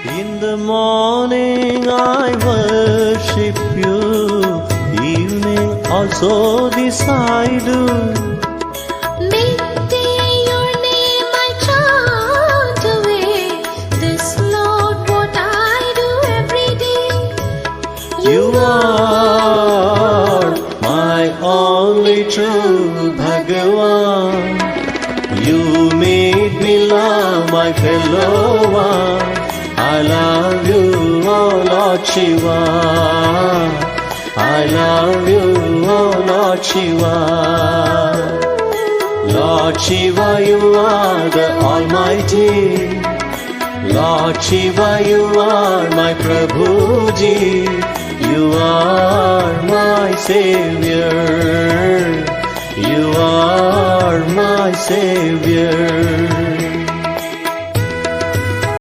In the morning I worship you, evening also this I do. Midday your name I chant away. This Lord what I do every day. You are my only true Bhagavan. You made me love my fellow one. I love you, oh Lord Shiva. I love you, oh Lord Shiva. Lord Shiva, you are the Almighty. Lord Shiva, you are my Prabhuji. You are my Savior. You are my Savior.